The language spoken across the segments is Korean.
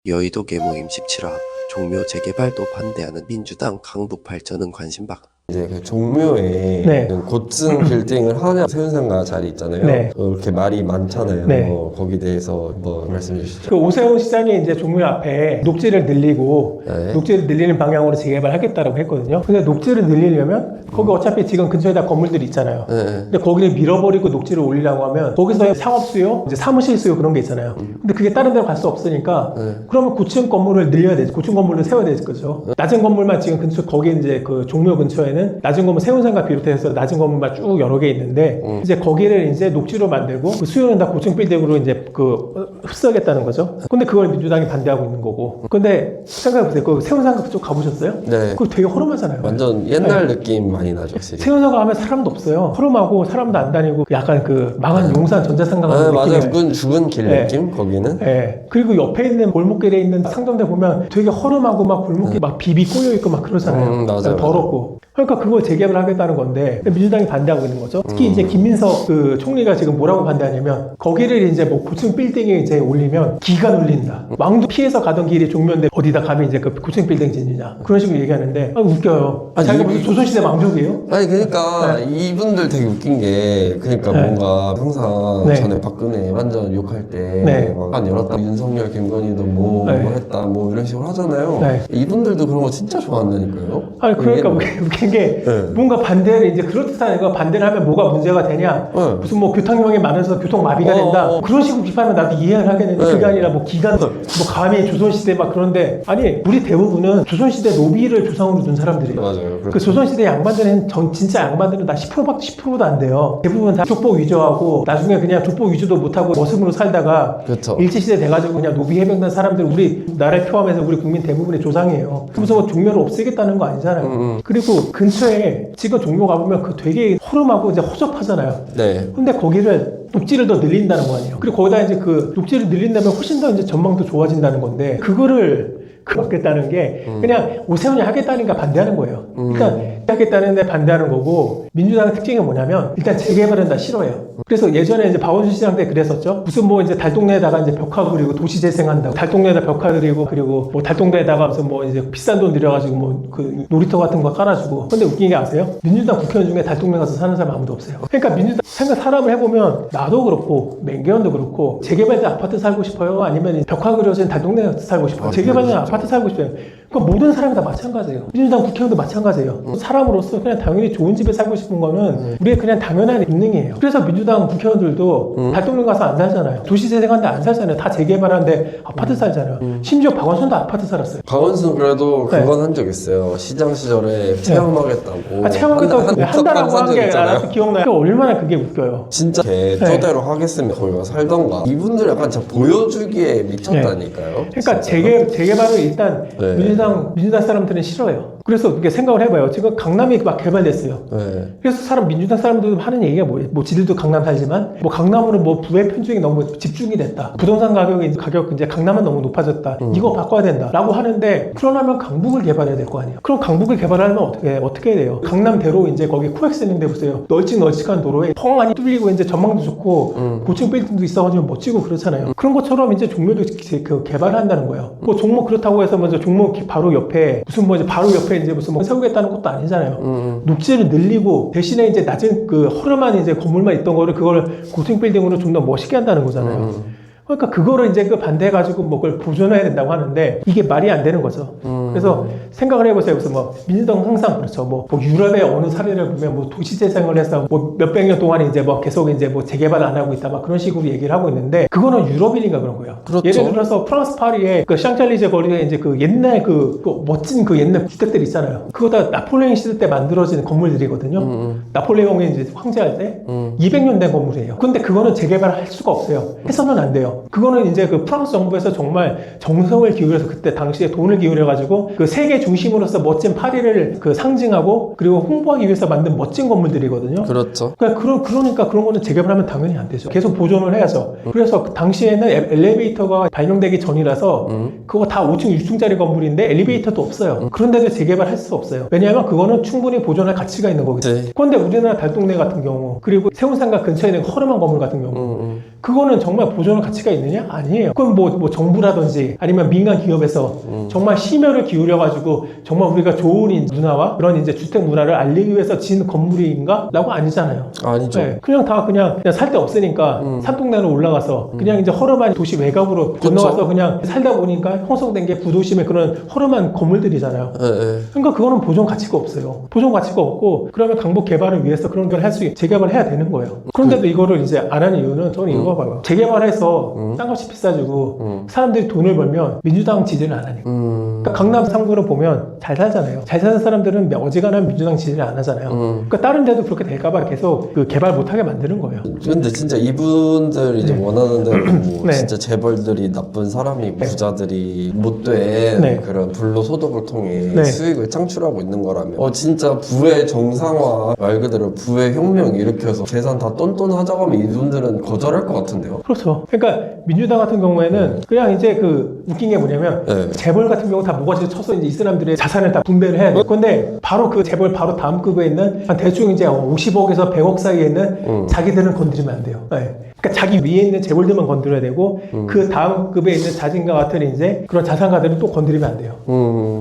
여의도 계모임 17화 종묘 재개발도 반대하는 민주당 강북 발전은 관심박. 이제 그 종묘에 네. 고층 빌딩을 하냐 세운상가 자리 있잖아요. 네. 그렇게 말이 많잖아요. 네. 거기에 대해서 뭐 말씀해 주시죠. 그 오세훈 시장이 이제 종묘 앞에 녹지를 늘리고 네. 녹지를 늘리는 방향으로 재개발하겠다라고 했거든요. 근데 녹지를 늘리려면 거기 어차피 지금 근처에다 건물들이 있잖아요. 네. 근데 거기를 밀어버리고 녹지를 올리려고 하면 거기서 상업 수요, 이제 사무실 수요 그런 게 있잖아요. 근데 그게 다른 데로 갈 수 없으니까 그러면 고층 건물을 늘려야 되지. 고층 건물을 세워야 되지, 그죠? 낮은 건물만 지금 근처 거기 이제 그 종묘 근처에는 낮은 건물 세운상가 비롯해서 낮은 건물만 쭉 여러 개 있는데 이제 거기를 이제 녹지로 만들고 그 수요는 다 고층 빌딩으로 이제 그 흡수하겠다는 거죠. 근데 그걸 민주당이 반대하고 있는 거고. 근데 생각해보세요. 그 세운상가 그쪽 가보셨어요? 네. 그거 되게 허름하잖아요. 완전 옛날 느낌 많이 나죠, 확실히. 세운상가 하면 사람도 없어요. 허름하고 사람도 안 다니고 약간 그 망한 용산 전자상가 같은 아, 맞아요. 느낌이에요. 죽은 길 네. 느낌? 거기는? 예. 그리고 옆에 있는 골목길에 있는 상점들 보면 되게 허름하고 막 골목길 막 비비 꼬여있고 막 그러잖아요. 맞아요. 더럽고. 그러니까 그걸 재개발 하겠다는 건데 민주당이 반대하고 있는 거죠. 특히 이제 김민석 그 총리가 지금 뭐라고 반대하냐면 거기를 이제 뭐 고층 빌딩에 이제 올리면 기가 눌린다. 왕도 피해서 가던 길이 종묘인데 어디다 감히 이제 그 고층 빌딩 짓느냐. 그런 식으로 얘기하는데 웃겨요. 아니, 자기가 무슨 조선시대 왕족이에요? 아니 그러니까 이분들 되게 웃긴 게 그러니까 네. 뭔가 항상 네. 전에 박근혜 완전 욕할 때 네. 안 열었다 윤석열 김건희도 뭐 네. 했다 뭐 이런 식으로 하잖아요. 네. 이분들도 그런 거 진짜 좋아한다니까요. 아니 그러니까 이게 웃긴 게 네. 뭔가 반대를 이제 그렇듯한 거 반대를 하면 뭐가 문제가 되냐 네. 무슨 뭐 교통량이 많아서 교통 마비가 된다 그런 식으로 비판하면 나도 이해를 하겠는데 네. 그게 아니라 뭐 기간 뭐 감히 조선시대 막 그런데 아니 우리 대부분은 조선시대 노비를 조상으로 둔 사람들이에요. 맞아요. 그 조선시대 양반들은 진짜 양반들은 다 10%도 안 돼요. 대부분 다 족보 위조하고 나중에 그냥 족보 위조도 못하고 머슴으로 살다가 그렇죠. 일제시대 돼가지고 그냥 노비 해병단 사람들 우리 나라에 포함해서 우리 국민 대부분의 조상이에요. 그래서 뭐 종묘를 없애겠다는 거 아니잖아요. 그리고 근처에 지금 종묘 가보면 그 되게 허름하고 이제 허접하잖아요. 네. 근데 거기를 녹지를 더 늘린다는 거 아니에요. 그리고 거기다 이제 그 녹지를 늘린다면 훨씬 더 이제 전망도 좋아진다는 건데 그거를 하겠다는 게 그냥 오세훈이 하겠다니까 반대하는 거예요. 일단 하겠다는데 반대하는 거고 민주당의 특징이 뭐냐면 일단 재개발은 다 싫어해요. 그래서 예전에 이제 박원순 시장 때 그랬었죠. 무슨 뭐 이제 달동네에다가 이제 벽화 그리고 도시 재생한다고 달동네에다 벽화 그리고 그리고 뭐 달동네에다가 무슨 뭐 이제 비싼 돈 들여가지고 뭐 그 놀이터 같은 거 깔아주고. 근데 웃긴 게 아세요? 민주당 국회의원 중에 달동네 가서 사는 사람 아무도 없어요. 그러니까 민주당 생각 사람을 해보면 나도 그렇고 맹계원도 그렇고 재개발된 아파트 살고 싶어요? 아니면 벽화 그려진 달동네 살고 싶어요? 재개발된 아파트 살고 싶어요? 그러니까 모든 사람이 다 마찬가지예요. 민주당 국회의원도 마찬가지예요. 사람으로서 그냥 당연히 좋은 집에 살고 싶은 거는 우리의 그냥 당연한 본능이에요. 그래서 민주당 국회의원들도 달동네 가서 안 살잖아요. 도시재생하는데 안 살잖아요. 다 재개발하는데 아파트 살잖아요. 심지어 박원순도 아파트 살았어요. 박원순 그래도 네. 그건 한 적 있어요. 시장 시절에 체험하겠다고. 체험하겠다고 한다라고 한 게 있잖아요. 나도 기억나요. 그러니까 얼마나 그게 웃겨요. 진짜 저대로 하겠으면 거기 가서 살던가. 이분들 약간 진짜 보여주기에 미쳤다니까요. 그러니까 진짜로. 재개발을 일단 네. 민주당 사람들은 싫어요. 그래서 이렇게 생각을 해봐요. 지금 강남이 막 개발됐어요. 네. 그래서 민주당 사람들 하는 얘기가 뭐예요? 뭐 지들도 강남 살지만 뭐 강남으로 뭐 부의 편중이 너무 집중이 됐다. 부동산 가격 이제 강남은 너무 높아졌다. 이거 바꿔야 된다라고 하는데 그러려면 강북을 개발해야 될 거 아니에요. 그럼 강북을 개발하려면 어떻게 해야 돼요? 강남대로 이제 거기 코엑스 있는데 보세요. 널찍널찍한 도로에 펑 많이 뚫리고 이제 전망도 좋고 고층 빌딩도 있어가지고 멋지고 그렇잖아요. 그런 것처럼 이제 종묘도 그 개발한다는 거예요. 뭐 종묘 그렇다고 해서 먼저 종묘 바로 옆에 무슨 뭐 이제 바로 옆에 이제 무슨 뭐 세우겠다는 것도 아니잖아요. 녹지를 늘리고 대신에 이제 낮은 그 허름한 이제 건물만 있던 거를 그걸 고층 빌딩으로 좀 더 멋있게 한다는 거잖아요. 그러니까 그거를 이제 그 반대해가지고 뭐 그걸 보존해야 된다고 하는데 이게 말이 안 되는 거죠. 그래서 생각을 해보세요. 그래서 뭐 민주당 항상 그렇죠. 뭐 유럽의 어느 사례를 보면 뭐 도시재생을 해서 뭐 몇백 년 동안 이제 뭐 계속 이제 뭐 재개발 안 하고 있다 막 그런 식으로 얘기를 하고 있는데 그거는 유럽이니까 그런 거예요. 그렇죠. 예를 들어서 프랑스 파리에 그 샹젤리제 거리에 이제 그 옛날 그 멋진 그 옛날 주택들 있잖아요. 그거 다 나폴레옹 시대 때 만들어진 건물들이거든요. 나폴레옹이 이제 황제할 때 200년 된 건물이에요. 근데 그거는 재개발할 수가 없어요. 해서는 안 돼요. 그거는 이제 그 프랑스 정부에서 정말 정성을 기울여서 그때 당시에 돈을 기울여가지고 그 세계 중심으로서 멋진 파리를 그 상징하고 그리고 홍보하기 위해서 만든 멋진 건물들이거든요. 그렇죠. 그러니까 그런 거는 재개발하면 당연히 안 되죠. 계속 보존을 해야죠. 그래서 그 당시에는 엘리베이터가 발명되기 전이라서 그거 다 5층, 6층짜리 건물인데 엘리베이터도 없어요. 그런데도 재개발할 수 없어요. 왜냐하면 그거는 충분히 보존할 가치가 있는 거거든요. 네. 그런데 우리나라 달동네 같은 경우 그리고 세운상가 근처에 있는 허름한 건물 같은 경우 그거는 정말 보존할 가치가 있느냐? 아니에요. 그건 뭐 정부라든지 아니면 민간 기업에서 정말 심혈을 기울여가지고 정말 우리가 좋은 문화와 그런 이제 주택 문화를 알리기 위해서 지은 건물인가? 라고 아니잖아요. 아니죠. 네, 그냥 살 데 없으니까 산동네로 올라가서 그냥 이제 허름한 도시 외곽으로 그쵸. 건너가서 그냥 살다 보니까 형성된 게 구도심의 그런 허름한 건물들이잖아요. 네, 네. 그러니까 그거는 보존 가치가 없어요. 보존 가치가 없고 그러면 강북 개발을 위해서 그런 걸 할 수 재개발을 해야 되는 거예요. 그런데도 이거를 이제 안 하는 이유는 저는 이거 봐요. 재개발해서 땅값이 비싸지고 사람들이 돈을 벌면 민주당 지지를 안 하니까. 그러니까 강남 3구를 보면 잘 살잖아요. 잘 사는 사람들은 어지간하면 민주당 지지를 안 하잖아요. 그러니까 다른 데도 그렇게 될까봐 계속 그 개발 못하게 만드는 거예요. 근데 진짜 이분들이 이제 원하는 대로 네. 진짜 재벌들이 나쁜 사람이고 부자들이 못된 네. 그런 불로소득을 통해 네. 수익을 창출하고 있는 거라면 진짜 부의 정상화 말 그대로 부의 혁명 일으켜서 재산 다 똔똔하자고 하면 이분들은 거절할 것 같은데요. 그렇죠. 그러니까 민주당 같은 경우에는 그냥 이제 그 웃긴 게 뭐냐면 네. 재벌 같은 경우 다 모가지 쳐서 이제 이 사람들의 자산을 다 분배를 해야 돼요. 근데 바로 그 재벌 바로 다음 급에 있는 한 대충 이제 50억에서 100억 사이에 있는 자기들은 건드리면 안 돼요. 네. 그러니까 자기 위에 있는 재벌들만 건드려야 되고 그 다음 급에 있는 자진과 같은 이제 그런 자산가들은 또 건드리면 안 돼요.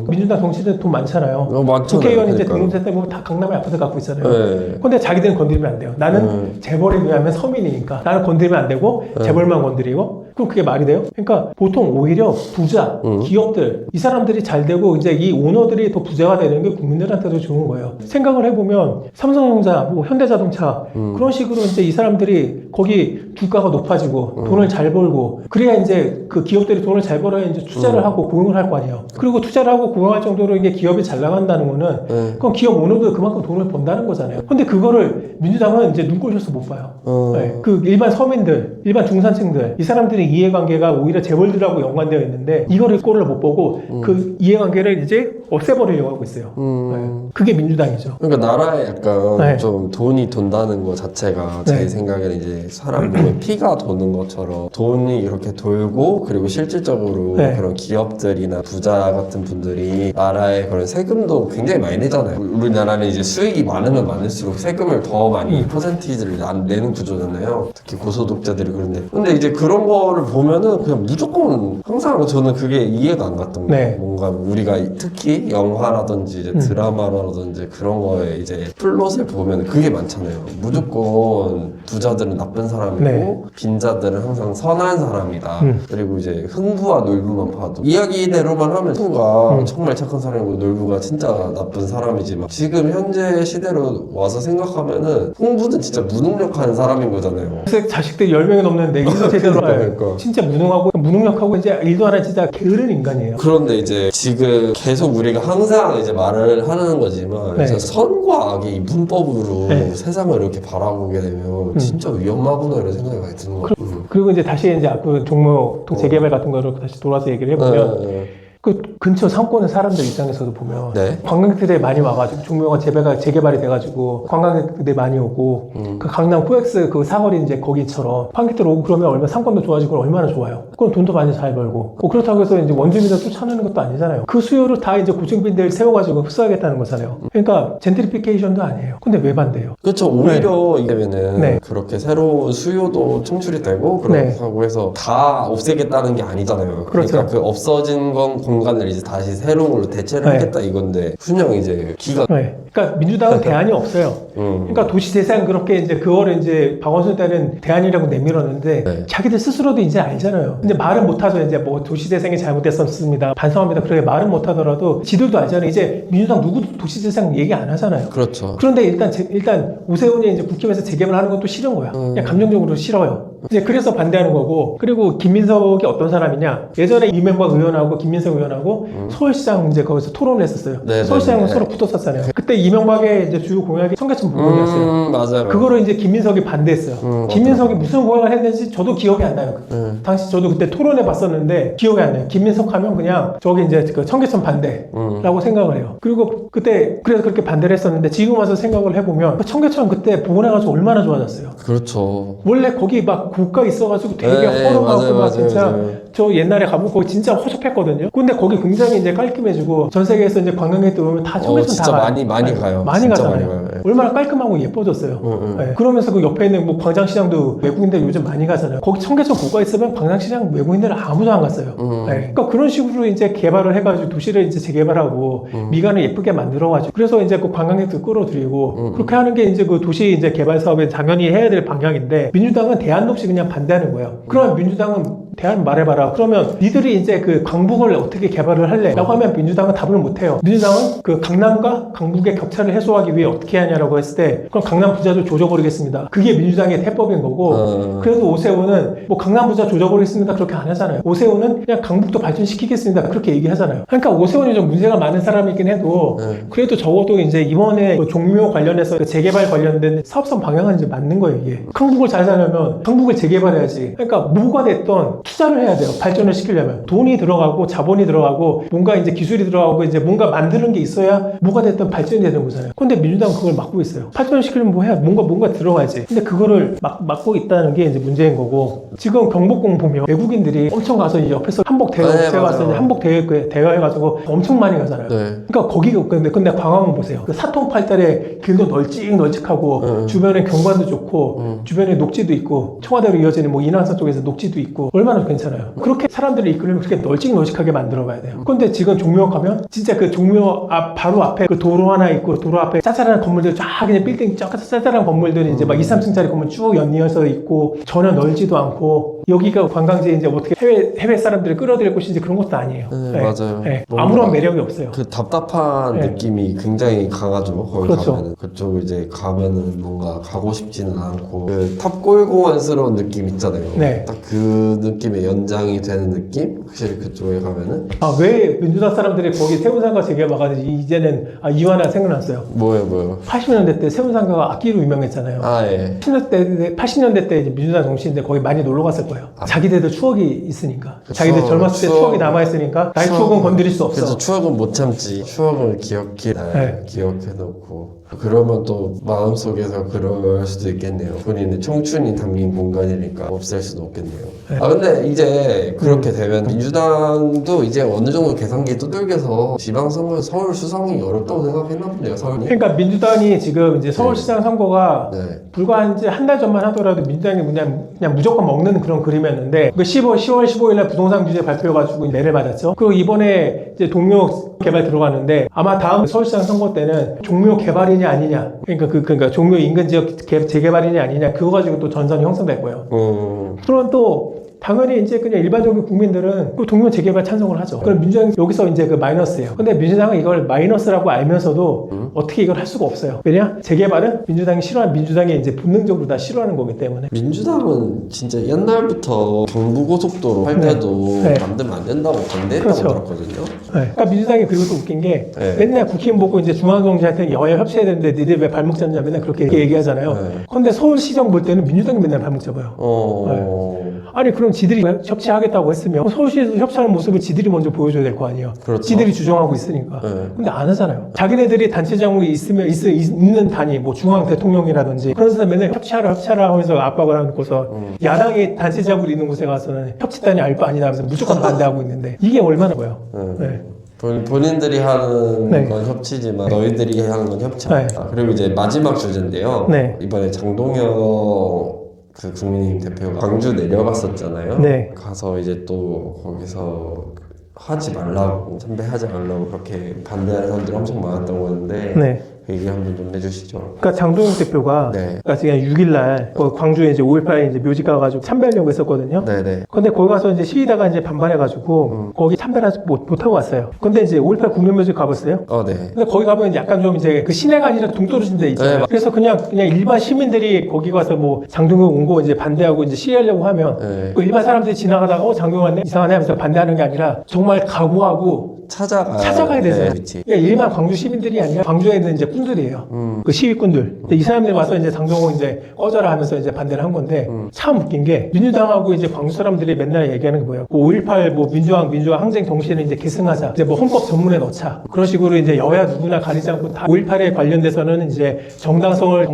민주당 정치인들 돈 많잖아요. 많잖아요. 국회의원 이제 그러니까. 등록세 보면 다 강남에 아파트 갖고 있잖아요. 네. 근데 자기들은 건드리면 안 돼요. 나는 재벌에 비하면 서민이니까 나는 건드리면 안 되고 재벌만 건드리고 그럼 그게 말이 돼요? 그러니까 보통 오히려 부자, 기업들 이 사람들이 잘 되고 이제 이 오너들이 더 부자가 되는 게 국민들한테도 좋은 거예요. 생각을 해보면 삼성전자, 뭐 현대자동차 그런 식으로 이제 이 사람들이 거기 주가가 높아지고 돈을 잘 벌고 그래야 이제 그 기업들이 돈을 잘 벌어야 이제 투자를 하고 고용을 할 거 아니에요. 그리고 투자를 하고 고용할 정도로 이게 기업이 잘 나간다는 거는 그건 기업 오너도 그만큼 돈을 번다는 거잖아요. 근데 그거를 민주당은 이제 눈꼴셔서 못 봐요. 네. 그 일반 서민들, 일반 중산층들 이 사람들의 이해관계가 오히려 재벌들하고 연관되어 있는데 이거를 꼴을 못 보고 그 이해관계를 이제 없애버리려고 하고 있어요. 네. 그게 민주당이죠. 그러니까 나라에 약간 네. 좀 돈이 돈다는 것 자체가 네. 제 생각에는 이제 사람 몸에 피가 도는 것처럼 돈이 이렇게 돌고 그리고 실질적으로 네. 그런 기업들이나 부자 같은 분들이 나라에 그런 세금도 굉장히 많이 내잖아요. 우리나라는 이제 수익이 많으면 많을수록 세금을 더 많이 퍼센티지를 내는 구조잖아요. 특히 고소득자들이 그런데 근데 이제 그런 거를 보면은 그냥 무조건 항상 저는 그게 이해가 안 갔던 거예요. 네. 뭔가 우리가 특히 영화라든지 이제 드라마라든지 그런 거에 이제 플롯을 보면 그게 많잖아요. 무조건 부자들은 나쁜 사람이고 네. 빈자들은 항상 선한 사람이다. 그리고 이제 흥부와 놀부만 봐도 이야기대로만 하면 흥부가 정말 착한 사람이고 놀부가 진짜 나쁜 사람이지만 지금 현재 시대로 와서 생각하면은 흥부는 진짜 무능력한 사람인 거잖아요. 그래서 자식들 10명이 넘는데 일도 제대로 그러니까. 진짜 무능력하고 이제 일도 안 해 진짜 게으른 인간이에요. 그런데 이제 지금 계속 우리가 항상 이제 말을 하는 거지만 네. 진짜 선과 악의 문법으로 네. 세상을 이렇게 바라보게 되면 진짜 위험하구나 이런 생각이 많이 드는 거예요. 그리고 이제 다시 이제 그 종로 재개발 같은 거를 다시 돌아서 얘기를 해보면 네. 그 근처 상권의 사람들 입장에서도 보면 네. 관광객들이 많이 와가지고 종로가 재개발이 돼가지고 관광객들이 많이 오고 그 강남 코엑스 그 사거리 이제 거기처럼 관광객들 오고 그러면 얼마나 상권도 좋아지고 얼마나 좋아요. 그럼 돈도 많이 잘 벌고 뭐 그렇다고 해서 이제 원주민들 쫓아내는 것도 아니잖아요. 그 수요를 다 이제 고층빈들 세워가지고 흡수하겠다는 거잖아요. 그러니까 젠트리피케이션도 아니에요. 근데 왜 반대해요? 그렇죠. 오히려 이러면은 네. 그렇게 새로운 수요도 창출이 되고 네. 그렇다고 해서 다 없애겠다는 게 아니잖아요. 그렇죠. 그러니까 그 없어진 공간을 이제 다시 새로운 걸로 대체를 네. 하겠다 이건데 그냥 이제 기가 네. 그러니까 민주당은 대안이 없어요. 그러니까 도시재생 그렇게 이제 그거를 이제 박원순 때는 대안이라고 내밀었는데 네. 자기들 스스로도 이제 알잖아요. 근데 말은 못하죠. 이제 뭐 도시재생이 잘못됐었습니다. 반성합니다. 그렇게 말은 못하더라도 지들도 알잖아요. 이제 민주당 누구도 도시재생 얘기 안 하잖아요. 그렇죠. 그런데 일단 오세훈이 이제 국힘에서 재개발하는 것도 싫은 거야. 그냥 감정적으로 싫어요. 이제 그래서 반대하는 거고 그리고 김민석이 어떤 사람이냐 예전에 이명박 의원하고 김민석 의원하고 서울시장 이제 거기서 토론을 했었어요. 네, 서울시장은 네, 네. 서로 붙었었잖아요. 그때 이명박의 이제 주요 공약이 청계천 부분이었어요. 맞아요. 그거를 이제 김민석이 반대했어요. 김민석이 무슨 공약을 했는지 저도 기억이 안 나요. 당시 저도 그때 토론해 봤었는데 기억이 안 나요. 김민석 하면 그냥 저기 이제 그 청계천 반대라고 생각을 해요. 그리고 그때 그래서 그렇게 반대를 했었는데 지금 와서 생각을 해보면 그 청계천 그때 복원해가지고 얼마나 좋아졌어요. 그렇죠. 원래 거기 막 고가 있어가지고 되게 네, 허름하고 맞아요, 막 맞아요, 진짜 맞아요. 저 옛날에 가보고 거기 진짜 허접했거든요. 근데 거기 굉장히 이제 깔끔해지고 전 세계에서 이제 관광객들 오면 다 처음에서 진짜 다 가요. 많이 가요. 많이 진짜 가잖아요. 많이 가요. 얼마나 깔끔하고 예뻐졌어요. 네. 그러면서 그 옆에 있는 뭐 광장시장도 외국인들 요즘 많이 가잖아요. 거기 청계천 고가 있으면 광장시장 외국인들은 아무도 안 갔어요. 네. 그러니까 그런 식으로 이제 개발을 해가지고 도시를 이제 재개발하고 미관을 예쁘게 만들어가지고 그래서 이제 그 관광객들 끌어들이고 그렇게 하는 게 이제 그 도시 이제 개발 사업에 당연히 해야 될 방향인데 민주당은 대안도 없이 그냥 반대하는 거예요. 그러면 민주당은 대안 말해봐라. 그러면 니들이 이제 그 강북을 어떻게 개발을 할래? 라고 하면 민주당은 답을 못해요. 민주당은 그 강남과 강북의 격차를 해소하기 위해 어떻게 하냐라고 했을 때 그럼 강남 부자도 조져버리겠습니다. 그게 민주당의 해법인 거고 그래도 오세훈은 뭐 강남 부자 조져버리겠습니다. 그렇게 안 하잖아요. 오세훈은 그냥 강북도 발전시키겠습니다. 그렇게 얘기하잖아요. 그러니까 오세훈이 좀 문제가 많은 사람이긴 해도 그래도 적어도 이제 이번에 그 종묘 관련해서 그 재개발 관련된 사업성 방향은 이제 맞는 거예요. 이게 강북을 잘 살려면 강북을 재개발해야지. 그러니까 뭐가 됐던 투자를 해야 돼요. 발전을 시키려면 돈이 들어가고 자본이 들어가고 뭔가 이제 기술이 들어가고 이제 뭔가 만드는 게 있어야 뭐가 됐든 발전이 되는 거잖아요. 근데 민주당은 그걸 막고 있어요. 발전시키려면 뭐 해야 뭔가 들어가야지. 근데 그거를 막고 있다는 게 이제 문제인 거고 지금 경복궁 보면 외국인들이 엄청 가서 이제 옆에서 한복 대여 업체가 가서 이제 한복 대여해가지고 엄청 많이 가잖아요. 네. 그러니까 거기 근데 광화문 보세요. 그 사통팔달에 길도 널찍하고 주변에 경관도 좋고 주변에 녹지도 있고 청와대로 이어지는 뭐 인왕산 쪽에서 녹지도 있고 얼마나 괜찮아요. 그렇게 사람들을 이끌려면 그렇게 널찍하게 만들어 봐야 돼요. 근데 지금 종묘 가면 진짜 그 종묘 바로 앞에 그 도로 하나 있고 도로 앞에 짜잘한 건물들 쫙 그냥 빌딩 쫙 짜잘한 건물들이 이제 막 2, 3층짜리 건물 쭉 연이어서 있고 전혀 넓지도 않고 여기가 관광지에 이제 어떻게 해외 사람들을 끌어들일 곳인지 그런 것도 아니에요. 네, 맞아요. 네. 아무런 매력이 없어요. 그 답답한 느낌이 굉장히 강하죠. 거기 그렇죠. 가면은 그쪽 이제 가면은 뭔가 가고 싶지는 않고 그 탑골공원스러운 느낌 있잖아요. 네. 딱 그 느낌의 연장이 되는 느낌? 확실히 그쪽에 가면은 왜 민주당 사람들이 거기 세운상가 재개발하는지 이제는 이완아 생각났어요. 뭐예요? 80년대 때 세운상가가 악기로 유명했잖아요. 예. 80년대 때 이제 민주당 정치인들 거기 많이 놀러 갔을 거예요. 자기들도 추억이 있으니까. 그쵸. 자기들 젊었을 때 추억이 남아있으니까 나의 추억은 건드릴 수 없어. 그래서 추억은 못 참지. 추억을 기억해놓고 그러면 또 마음속에서 그럴 수도 있겠네요. 본인의 청춘이 담긴 공간이니까 없앨 수도 없겠네요. 근데 이제 그렇게 되면 민주당도 이제 어느 정도 계산기 두들겨서 지방선거에서 서울 수성이 어렵다고 생각했나 본데요, 서울이. 그러니까 민주당이 지금 이제 서울시장 선거가 네. 불과 이제 한 달 전만 하더라도 민주당이 그냥 무조건 먹는 그런 그림이었는데 그 10월 15일날 부동산 규제 발표해가지고 매를 맞았죠. 그리고 이번에 이제 동묘 개발 들어가는데 아마 다음 서울시장 선거 때는 종묘 개발이냐 아니냐 그러니까 종묘 인근 지역 재개발이냐 아니냐 그거 가지고 또 전선이 형성될 거예요. 그럼 또 당연히 이제 그냥 일반적인 국민들은 그 동묘 재개발 찬성을 하죠. 그럼 민주당이 여기서 이제 그 마이너스예요. 근데 민주당은 이걸 마이너스라고 알면서도 어떻게 이걸 할 수가 없어요. 왜냐? 재개발은 민주당이 이제 본능적으로 다 싫어하는 거기 때문에. 민주당은 진짜 옛날부터 경부고속도로 할 때도 만들면 안 된다고 반대했다고 들었거든요. 그러니까 민주당이 그리고 또 웃긴 게 맨날 국힘 보고 이제 중앙정치한테 여야 협치해야 되는데 니들 왜 발목 잡냐 맨날 그렇게 얘기하잖아요. 근데 서울시정 볼 때는 민주당이 맨날 발목 잡아요. 아니 그럼 지들이 협치하겠다고 했으면 서울시에서 협치하는 모습을 지들이 먼저 보여줘야 될 거 아니에요. 그렇죠. 지들이 주장하고 있으니까. 근데 안 하잖아요. 자기네들이 단체장이 있는 단위 뭐 중앙 대통령이라든지 그런 사람 맨날 협치하라 하면서 압박을 하고서 야당이 단체장으로 있는 곳에 가서는 협치단이 알 바 아니냐 하면서 무조건 반대하고 있는데 이게 얼마나 보여. 본인들이 하는 건 협치지만 너희들이 하는 건 협치 않다. 그리고 이제 마지막 주제인데요. 이번에 장동혁 그 국민의힘 대표가 광주 내려갔었잖아요. 가서 이제 또 거기서 하지 말라고 참배하지 말라고 그렇게 반대하는 사람들이 엄청 많았다고 하는데 그 얘기 한번 좀 해주시죠. 그러니까 장동혁 대표가 그러니까 지금 6일날 광주에 이제 5.18에 이제 묘지 가가지고 참배하려고 했었거든요. 근데 거기 가서 이제 시위다가 이제 반발해가지고 거기 참배하지 못하고 왔어요. 근데 이제 5.18 국민묘지 가봤어요. 근데 거기 가면 약간 좀 이제 그 시내가 아니라 둥 떨어진 데 있잖아요. 그래서 그냥 일반 시민들이 거기 가서 뭐 장동혁 온 거 이제 반대하고 이제 시위하려고 하면 그 일반 사람들이 지나가다가 장동혁 왔네 이상하네 하면서 반대하는 게 아니라 정말 각오하고 찾아가야 되잖아요. 그러니까 일반 광주 시민들이 아니라 광주에 있는 이제 꾼들이에요. 그 시위꾼들. 이 사람들이 와서 이제 장동호 이제 꺼져라 하면서 이제 반대를 한 건데 참 웃긴 게 민주당하고 이제 광주 사람들이 맨날 얘기하는 게 뭐예요? 5.18 뭐 민주화 항쟁 정신을 이제 계승하자. 이제 뭐 헌법 전문에 넣자. 그런 식으로 이제 여야 누구나 가리지 않고 다 5.18에 관련돼서는 이제 정당성을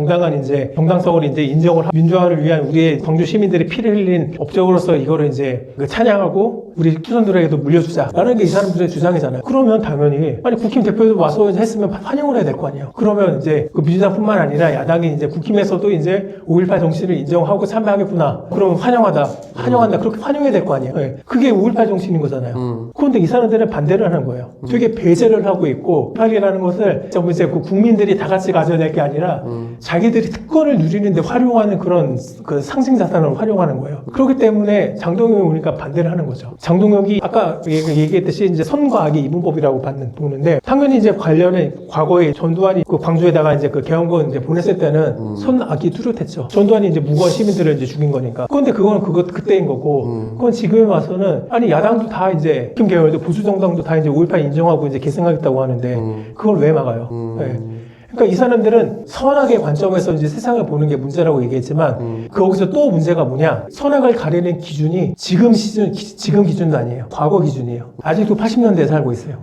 이제 인정을 하고 민주화를 위한 우리의 광주 시민들이 피를 흘린 업적으로서 이거를 이제 찬양하고 우리 후손들에게도 물려주자라는 게 이 사람들의 주장이잖아요. 그러면 당연히 아니 국힘 대표도 와서 했으면 환영을 해야 될 거 아니에요. 그러면 이제 그 민주당뿐만 아니라 야당이 이제 국힘에서도 이제 5.18 정신을 인정하고 참여하겠구나. 그러면 환영한다. 그렇게 환영해야 될 거 아니에요. 네. 그게 5.18 정신인 거잖아요. 그런데 이 사람들은 반대를 하는 거예요. 되게 배제를 하고 있고 5.18이라는 것을 전부 이제 그 국민들이 다 같이 가져야 될 게 아니라 자기들이 특권을 누리는데 활용하는 그런 그 상징 자산을 활용하는 거예요. 그렇기 때문에 장동혁이 오니까 반대를 하는 거죠. 장동혁이 아까 얘기했듯이 이제 선과악이 이분법이라고 보는데 당연히 이제 관련해 과거에 전두환이 그 광주에다가 이제 그 개헌군 이제 보냈을 때는 선악이 뚜렷했죠. 전두환이 이제 무고한 시민들을 이제 죽인 거니까. 그런데 그건 그때인 거고. 그건 지금에 와서는 아니 야당도 다 이제 김 계열도 보수 정당도 다 이제 5.18 인정하고 이제 계승하겠다고 하는데 그걸 왜 막아요? 네. 그러니까 이 사람들은 선악의 관점에서 이제 세상을 보는 게 문제라고 얘기했지만 거기서 또 문제가 뭐냐? 선악을 가리는 기준이 지금 기준도 아니에요. 과거 기준이에요. 아직도 80년대에 살고 있어요.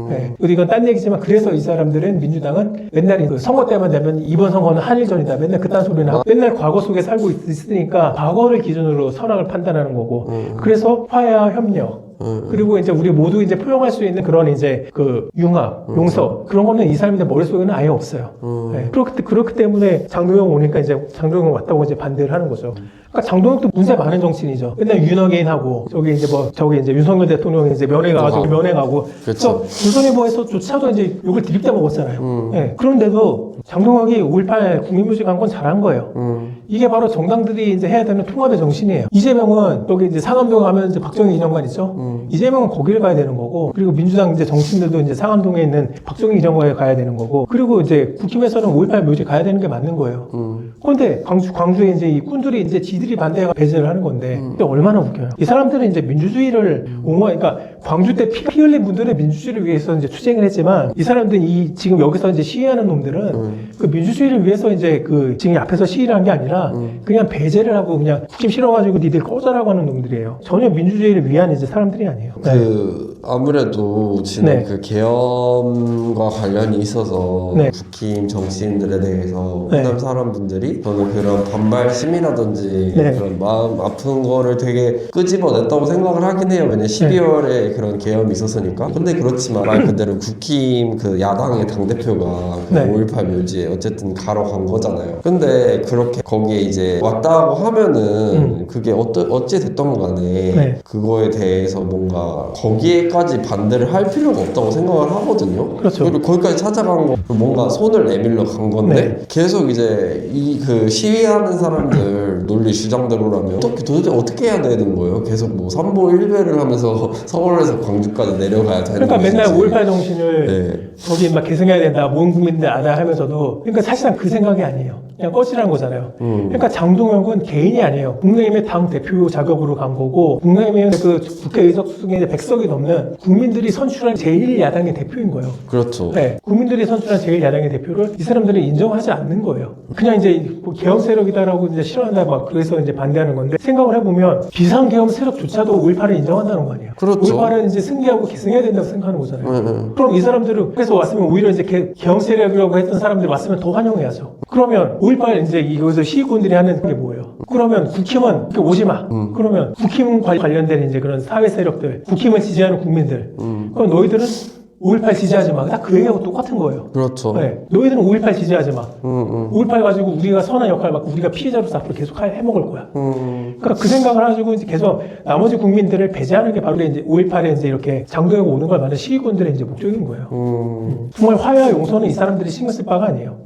네. 이건 딴 얘기지만 그래서 이 사람들은 민주당은 맨날 그 선거 때만 되면 이번 선거는 한일전이다. 맨날 그딴 소리나 하고 맨날 과거 속에 살고 있으니까 과거를 기준으로 선악을 판단하는 거고 그래서 화해와 협력 그리고 이제 우리 모두 이제 표현할 수 있는 그런 이제 그 융합, 용서 그런 거는 이 사람들 머릿속에는 아예 없어요. 네. 그렇기 때문에 장동영 오니까 이제 장동영 왔다고 이제 반대를 하는 거죠. 그러니까 장동혁도 문제 많은 정치인이죠. 맨날 윤어게인하고 저기 이제 윤석열 대통령이 이제 면회 가고 그래서 조선일보에서조차도 이제 욕을 드립대 먹었잖아요. 네. 그런데도 장동혁이 5.18 국민무직한 건 잘한 거예요. 이게 바로 정당들이 이제 해야 되는 통합의 정신이에요. 이재명은 여기 이제 상암동 가면 이제 박정희 기념관 있죠. 이재명은 거기를 가야 되는 거고, 그리고 민주당 이제 정치인들도 이제 상암동에 있는 박정희 기념관에 가야 되는 거고, 그리고 이제 국힘에서는 5.18 묘지 가야 되는 게 맞는 거예요. 그런데 광주에 이제 이 꾼들이 이제 지들이 반대가 배제를 하는 건데, 이게 얼마나 웃겨요. 이 사람들은 이제 민주주의를 그러니까 광주 때 피 흘린 분들의 민주주의를 위해서 이제 투쟁을 했지만, 이 사람들은 지금 여기서 이제 시위하는 놈들은 그 민주주의를 위해서 이제 그 지금 앞에서 시위를 한 게 아니라 그냥 배제를 하고 그냥 국힘 싫어가지고 니들 꺼져라고 하는 놈들이에요. 전혀 민주주의를 위한 이제 사람들이 아니에요. 아무래도 지금 네. 그 계엄과 관련이 있어서 네. 국힘 정치인들에 대해서 네. 호남 사람분들이 저는 그런 반발 심이라든지 네. 그런 마음 아픈 거를 되게 끄집어냈다고 생각을 하긴 해요. 왜냐면 12월에 그런 계엄이 있었으니까. 근데 그렇지만 말 그대로 국힘 그 야당의 당대표가 그 네. 5.18 묘지에 어쨌든 가러 간 거잖아요. 근데 그렇게 거기에 이제 왔다고 하면은 그게 어찌 됐던 간에 네. 그거에 대해서 뭔가 거기에까지 반대를 할 필요가 없다고 생각을 하거든요. 그렇죠. 그리고 거기까지 찾아간 거 뭔가 손을 내밀러 간 건데 네. 계속 이제 이 그 시위하는 사람들 논리 주장대로라면 도대체 어떻게 해야 되는 거예요? 계속 뭐 3보 1배를 하면서 서울에서 광주까지 내려가야 되는 그러니까 것이지. 맨날 5.18 정신을 네. 저기 막 계승해야 된다, 모든 국민들 알아야 하면서도, 그러니까 사실상 그 생각이 아니에요. 그냥 꺼지라는 거잖아요. 그러니까 장동혁은 개인이 아니에요. 국민의힘의 당 대표 자격으로 간 거고, 국민의힘의 그 국회의석 중에 100석이 넘는 국민들이 선출한 제1야당의 대표인 거예요. 그렇죠. 네, 국민들이 선출한 제1야당의 대표를 이 사람들은 인정하지 않는 거예요. 그냥 이제 뭐 계엄 세력이다라고 이제 싫어한다 막 그래서 이제 반대하는 건데, 생각을 해보면 비상 계엄 세력조차도 5.18을 인정한다는 거 아니에요. 그렇죠. 5.18은 이제 승리하고 계승해야 된다고 생각하는 거잖아요. 그럼 이 사람들은 그래서 왔으면 오히려 이제 계엄 세력이라고 했던 사람들이 왔으면 더 환영해야죠. 그러면 5.18 이제 여기서 시위꾼들이 하는 게 뭐예요? 그러면 국힘은 오지 마. 그러면 국힘 관련된 이제 그런 사회 세력들, 국힘을 지지하는 국민들. 그럼 너희들은 5.18 지지하지 마. 딱 그 얘기하고 똑같은 거예요. 그렇죠. 네. 너희들은 5.18 지지하지 마. 5.18 가지고 우리가 선한 역할 맡고 우리가 피해자로서 앞으로 계속 해먹을 거야. 그러니까 그 생각을 가지고 이제 계속 나머지 국민들을 배제하는 게 바로 이제 5.18에 이제 이렇게 장동혁 오는 걸 많은 시위군들의 이제 목적인 거예요. 정말 화해와 용서는 이 사람들이 신경 쓸 바가 아니에요.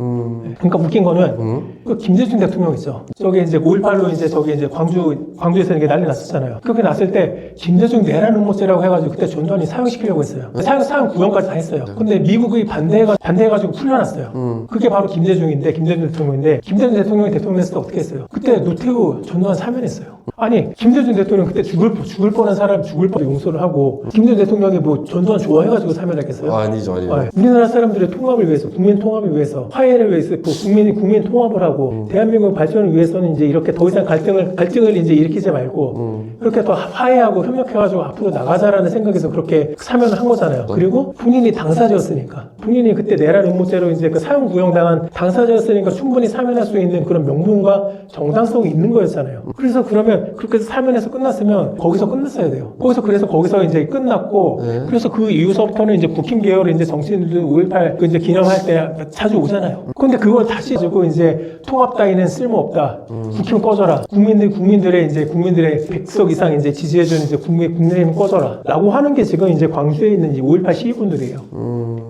그러니까 웃긴 거는 그 김대중 대통령 있죠. 저기 이제 5.18로 이제 저기 이제 광주에서 이게 난리 났었잖아요. 그렇게 났을 때 김대중 내란 음모죄라고 해가지고 그때 전두환이 사형시키려고 했어요. 사형 구형까지 다 했어요. 근데 미국이 반대해가지고 풀려났어요. 그게 바로 김대중 대통령인데 김대중 대통령이 대통령 했을 때 어떻게 했어요? 그때 노태우 전두환 사면했어요. 아니 김대중 대통령 그때 죽을 뻔한 사람 죽을 뻔 용서를 하고 김대중 대통령이 뭐 전두환 좋아해가지고 사면했겠어요? 아니죠. 우리나라 사람들의 통합을 위해서, 국민 통합을 위해서, 화해를 위해서, 국민 통합을 하고 대한민국 발전을 위해서는 이제 이렇게 더 이상 갈등을 이제 일으키지 말고 이렇게 더 화해하고 협력해가지고 앞으로 나가자라는 생각에서 그렇게 사면을 한 거잖아요. 그리고 본인이 당사자였으니까, 본인이 그때 내란 음모죄로 이제 그 사형 구형당한 당사자였으니까 충분히 사면할 수 있는 그런 명분과 정당성이 있는 거였잖아요. 그래서 그러면 그러면 그렇게 해서 살면에서 끝났으면 거기서 끝났어야 돼요. 그래서 이제 끝났고, 그래서 그 이후서부터는 이제 국힘 계열의 이제 정치인들도 5.18 그 이제 기념할 때 자주 오잖아요. 근데 그걸 다시 가지고 이제 통합 따위는 쓸모없다. 국힘 꺼져라. 국민들의 100석 이상 이제 지지해주는 이제 국민의힘 꺼져라. 라고 하는 게 지금 이제 광주에 있는 이 5.18 시위분들이에요.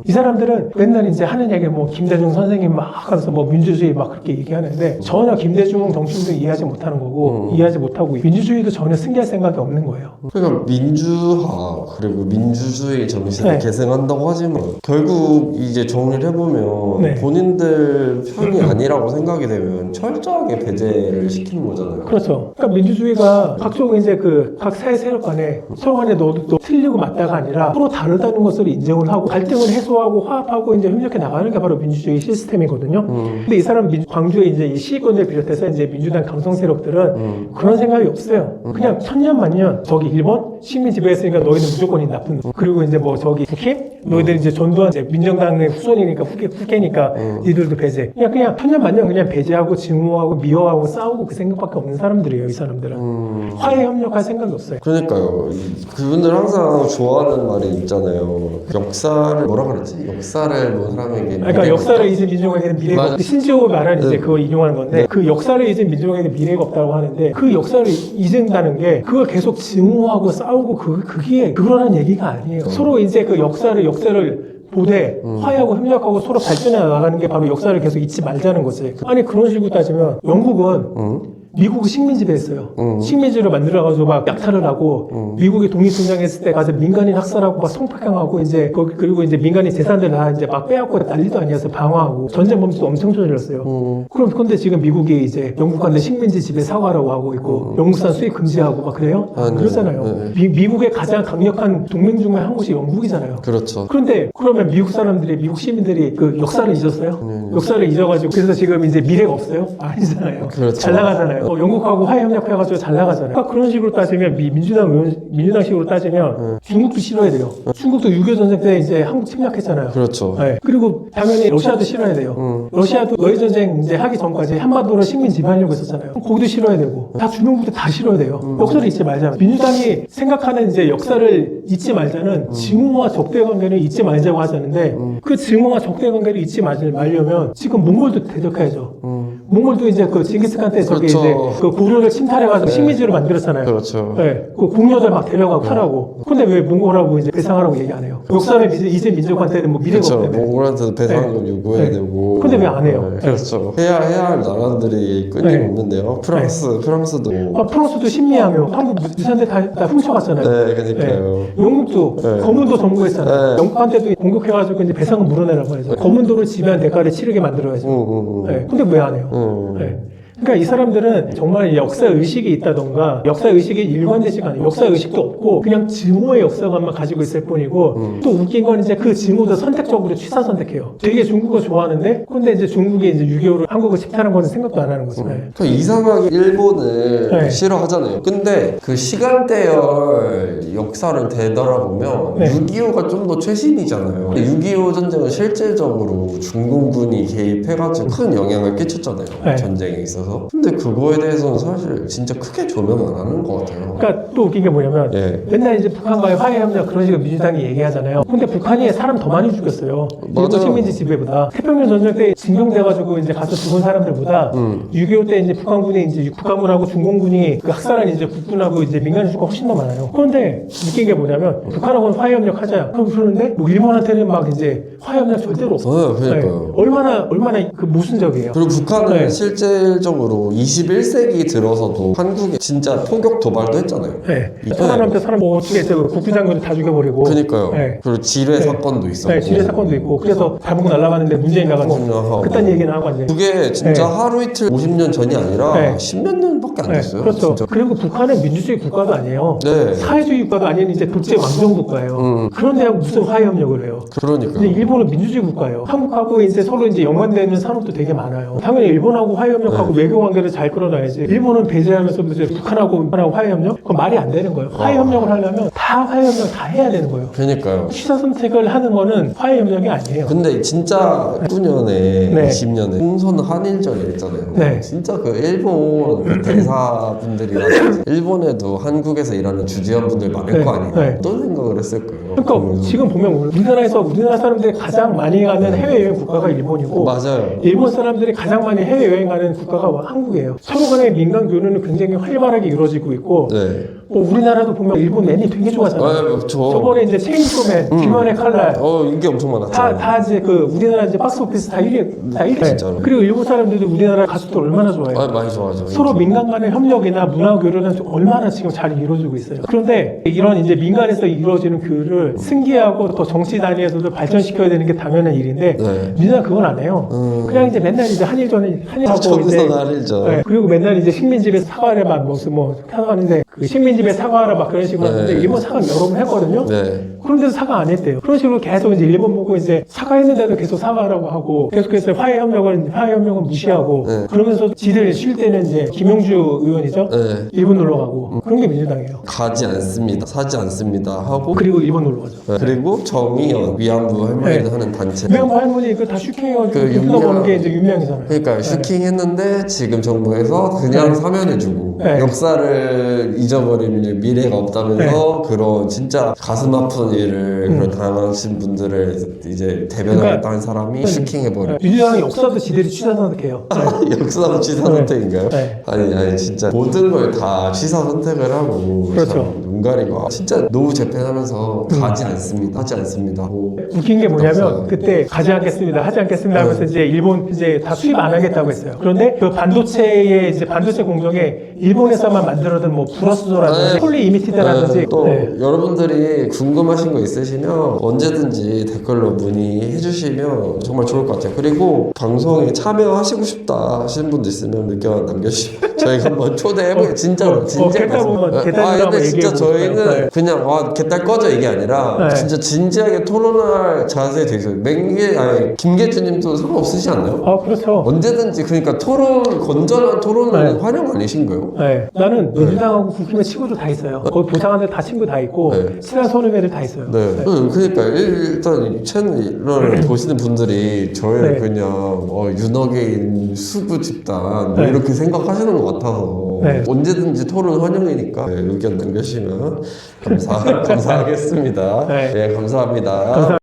이 사람들은 맨날 이제 하는 얘기 뭐 김대중 선생님 막 하면서 뭐 민주주의 막 그렇게 얘기하는데 전혀 김대중 정신도 이해하지 못하는 거고 이해하지 못하고 민주주의도 전혀 승계할 생각이 없는 거예요. 그러니까 민주화 그리고 민주주의 정신을 네. 계승한다고 하지만 결국 이제 정리를 해보면 네. 본인들 편이 아니라고 생각이 되면 철저하게 배제를 시키는 거잖아요. 그렇죠. 그러니까 민주주의가 각종 이제 그 각 사회 세력 간에 서로 간에 너 틀리고 맞다가 아니라 서로 다르다는 것을 인정을 하고 갈등을 해소하고 화합하고 이제 협력해 나가는 게 바로 민주주의 시스템이거든요. 근데 이 사람 광주의 이제 이 시위권을 비롯해서 이제 민주당 강성 세력들은 그런 생각이 없어요. 그냥 천년만년 저기 일본 식민 지배했으니까 너희는 무조건 나쁜 놈. 그리고 이제 뭐 저기 국힘 너희들 이제 전두환 이제 민정당의 후손이니까 후계니까 니들도 배제. 그냥 천년만년 그냥 배제하고 증오하고 미워하고 싸우고 그 생각밖에 없는 사람들이에요. 이 사람들은 화해 협력할 생각이 없어요. 그러니까요. 그분들 항상 좋아하는 말이 있잖아요. 역사를 뭐라 그랬지? 역사를 뭐 사람에게 그러니까 역사를 잊은 민족에게는 미래가 맞아. 없다. 신지호 말한 이제 그걸 인용하는 건데 그 역사를 잊은 민족에게는 미래가 없다고 하는데 그 역사를 잊은다는 게 그걸 계속 증오하고 싸우고 그게 그러라는 얘기가 아니에요. 서로 이제 그 역사를 보되 화해하고 협력하고 서로 발전해 나가는 게 바로 역사를 계속 잊지 말자는 거지. 아니 그런 식으로 따지면 영국은 미국이 식민지배했어요. 식민지를 만들어가지고 막 약탈을 하고 미국이 독립투쟁했을 때 가서 민간인 학살하고 막 성폭행하고 이제 그리고 이제 민간인 재산들 다 이제 막 빼앗고 난리도 아니었어요. 방어하고 전쟁 범죄도 엄청 저질렀어요. 그럼 근데 지금 미국이 이제 영국한테 식민지 지배 사과라고 하고 있고 영국산 수입 금지하고 막 그래요? 그렇잖아요. 미국의 가장 강력한 동맹 중에 한 곳이 영국이잖아요. 그렇죠. 그런데 그러면 미국 시민들이 그 역사를 잊었어요? 역사를 잊어가지고 그래서 지금 이제 미래가 없어요? 아니잖아요. 그렇죠. 잘 나가잖아요. 영국하고 화해 협력해가지고 잘 나가잖아요. 그러니까 그런 식으로 따지면 민주당식으로 따지면 중국도 싫어야 돼요. 중국도 6.25 전쟁 때 이제 한국 침략했잖아요. 그렇죠. 네. 그리고 당연히 러시아도 싫어야 돼요. 러시아도 러일 전쟁 이제 하기 전까지 한반도를 식민 지배하려고 했었잖아요. 거기도 싫어야 되고 다 주변국도 다 싫어야 돼요. 역사를 잊지 말자. 민주당이 생각하는 이제 역사를 잊지 말자는 증오와 적대 관계를 잊지 말자고 하자는데 그 증오와 적대 관계를 잊지 말려면 지금 몽골도 대적해야죠. 몽골도 이제 그 징기스칸 때 저기 그렇죠. 이제 그 고려를 침탈해가지고 식민지로 만들었잖아요. 그렇죠. 네. 그 공녀들 막 데려가고 하라고. 근데 왜 몽골하고 이제 배상하라고 얘기 안 해요? 역사를 이제 민족한테는 뭐 미래가 그렇죠. 없는데. 몽골한테도 배상금 네. 요구해야 네. 되고. 근데 왜 안 해요? 네. 그렇죠. 해야 할 나라들이 끊임없는데요. 프랑스도. 프랑스도 신미하며 한국 유산대 다 훔쳐갔잖아요. 네, 그러니까요. 영국도 네. 검은도 점거했잖아요. 네. 영국한테도 공격해가지고 이제 배상금 물어내라고 해서 검은도를 지배한 대가를 치르게 만들어야죠. 네. 근데 왜 안 해요? 네. 그러니까 이 사람들은 정말 역사 의식이 있다던가 역사 의식이 일관되지가 않아요. 역사 의식도 없고 그냥 증오의 역사관만 가지고 있을 뿐이고 또 웃긴 건 이제 그 증오도 선택적으로 취사 선택해요. 되게 중국어 좋아하는데 근데 이제 중국이 이제 6.25로 한국을 침탈한 거는 생각도 안 하는 거죠. 그러니까 이상하게 일본을 네. 싫어하잖아요. 근데 그 시간대열 역사를 되돌아보면 네. 6.25가 좀 더 최신이잖아요. 6.25 전쟁은 실질적으로 중공군이 개입해가지고 큰 영향을 끼쳤잖아요. 네. 전쟁에 있어서. 근데 그거에 대해서는 사실 진짜 크게 조명 안 하는 것 같아요. 그러니까 또 웃긴 게 뭐냐면 예. 맨날 이제 북한과의 화해 협력 그런 식으로 민주당이 얘기하잖아요. 근데 북한이 사람 더 많이 죽였어요. 일본 맞아요. 식민지 지배보다 태평양 전쟁 때 징병돼가지고 이제 가서 죽은 사람들보다 6.25 때 이제 북한군하고 중공군이 그 학살한 이제 국군하고 이제 민간인 수가 훨씬 더 많아요. 그런데 웃긴 게 뭐냐면 북한하고는 화해 협력하자. 그러는데 뭐 일본한테는 막 이제 화해 협력 절대로 없어요. 그러니까요. 얼마나 그 모순적이에요. 그리고 북한은 네. 실질적으로 21세기 들어서도 한국에 진짜 포격 도발도 했잖아요. 네. 사람한테 사람 뭐 어떻게 해서 국부장관을 다 죽여버리고. 그러니까요. 네. 그리고 지뢰 사건도 있었고. 네, 지뢰 사건도 있고. 그래서 잡고 날아갔는데 문재인 나가서 그딴 얘기는 하고 이제. 그게 진짜 네. 하루 이틀 50년 전이 아니라 네. 10몇 년밖에 안 됐어요. 그렇죠. 진짜. 그리고 북한은 민주주의 국가도 아니에요. 네. 사회주의 국가도 아닌 이제 독재 왕정 국가예요. 그런데 무슨 화해 협력을 해요? 그러니까요. 근데 일본은 민주주의 국가예요. 한국하고 이제 서로 이제 연관되는 산업도 되게 많아요. 당연히 일본하고 화해 협력하고 네. 외교 관계를 잘 끌어놔야지. 일본은 배제하면서도 이제 북한하고 화해 협력? 그건 말이 안 되는 거예요. 화해 협력을 하려면 다 화해 협력 다 해야 되는 거예요. 그러니까요. 취사 선택을 하는 거는 화해 협력이 아니에요. 근데 진짜 19년에 네. 20년에 홍선 한일전이 있잖아요. 네. 진짜 그 일본 그 대사분들이랑 일본에도 한국에서 일하는 주지원분들 많을 네. 거 아니에요. 네. 어떤 생각을 했을까요? 그러니까 보면서. 지금 보면 우리나라에서 우리나라 사람들이 가장 많이 가는 해외여행 국가가 일본이고 맞아요. 일본 사람들이 가장 많이 해외여행 가는 국가가 한국이에요. 서로 간의 민간 교류는 굉장히 활발하게 이루어지고 있고 네. 우리나라도 보면 일본 맨이 되게 좋아하잖아요. 저번에 이제 체인소맨, 비만의 칼날 인기 엄청 많았죠. 다 이제 그 우리나라 이제 박스 오피스 다 1위. 진짜로. 그리고 일본 사람들도 우리나라 가수들 얼마나 좋아해요. 많이 좋아하죠. 서로 민간 간의 협력이나 문화 교류는 얼마나 지금 잘 이루어지고 있어요. 그런데 이런 이제 민간에서 이루어지는 교류를 승계하고 또 정치 단위에서도 발전시켜야 되는 게 당연한 일인데 네. 우리나라 그건 안 해요. 그냥 이제 맨날 이제 한일하고 저기서 이제 한일전. 네. 그리고 맨날 이제 식민지배 사과를 막 무슨 뭐 사과하는데 그 식민지배 사과하라 막 그런 식으로 하는데 네. 일본 사과 여러 번 했거든요. 네. 그런데도 사과 안 했대요. 그런 식으로 계속 이제 일본 보고 이제 사과했는데도 계속 사과하라고 하고 계속해서 화해 협력은 무시하고 네. 그러면서 지들 쉴 때는 이제 김용주 의원이죠. 네. 일본 놀러 가고 그런 게 민주당이에요. 가지 않습니다. 사지 않습니다. 하고 그리고 일본 놀러 가죠. 네. 그리고 정의연 위안부 할머니들 네. 하는 단체. 유명 할머니 그거 다 슈킹해가지고 그 흘러보는 게 이제 유명이잖아요. 그러니까 슈킹했는데 지금 정부에서 그냥 네. 사면해주고 네. 역사를 잊어버리면 이제 미래가 없다면서 그런 진짜 가슴 아픈 일을 그런 당하신 분들을 이제 대변하겠다는 사람이 슈킹해버려. 민주당이 역사도 지들이 취사 선택해요. 역사도 취사 선택인가요? 네. 아니 진짜 모든 걸 다 취사 선택을 하고 그렇죠. 참 눈 가리고 진짜 노후 재편하면서 가지 않습니다. 하지 않습니다. 뭐 웃긴 게 뭐냐면 없어요. 그때 가지 않겠습니다, 하지 않겠습니다 하면서 이제 일본 이제 다 수입 안 하겠다고 했어요. 그런데 그 반도체의 이제 반도체 공정에 일본에서만 만들어둔 뭐 불어수소라든지 네. 폴리 이미티드라든지 또 네. 여러분들이 궁금하신 거 있으시면 언제든지 댓글로 문의해 주시면 정말 좋을 것 같아요. 그리고 방송에 참여하시고 싶다 하시는 분도 있으면 의견 남겨주시면 저희가 한번 초대해보게 진짜로 개딸 보면 개딸이라고 근데 진짜 얘기해보고 저희는 네. 그냥 개딸 꺼져 이게 아니라 네. 진짜 진지하게 토론할 자세에 대해서 김계주님도 상관없으시 않나요? 그렇죠. 언제든지 그러니까 건전한 토론은 네. 환영 아니신 거예요? 네. 나는 민주당하고 국힘의 친구도 다 있어요. 거기 부상하는 다 친구 다 있고 네. 친한 선후배들 다 있어요. 네. 그러니까 일단 이 채널을 보시는 분들이 저희를 네. 그냥 윤호개인 수구 집단 뭐 네. 이렇게 생각하시는 것 같아서 네. 언제든지 토론 환영이니까 의견 남겨주시면 감사하겠습니다. 네. 네, 감사합니다. 감사합니다.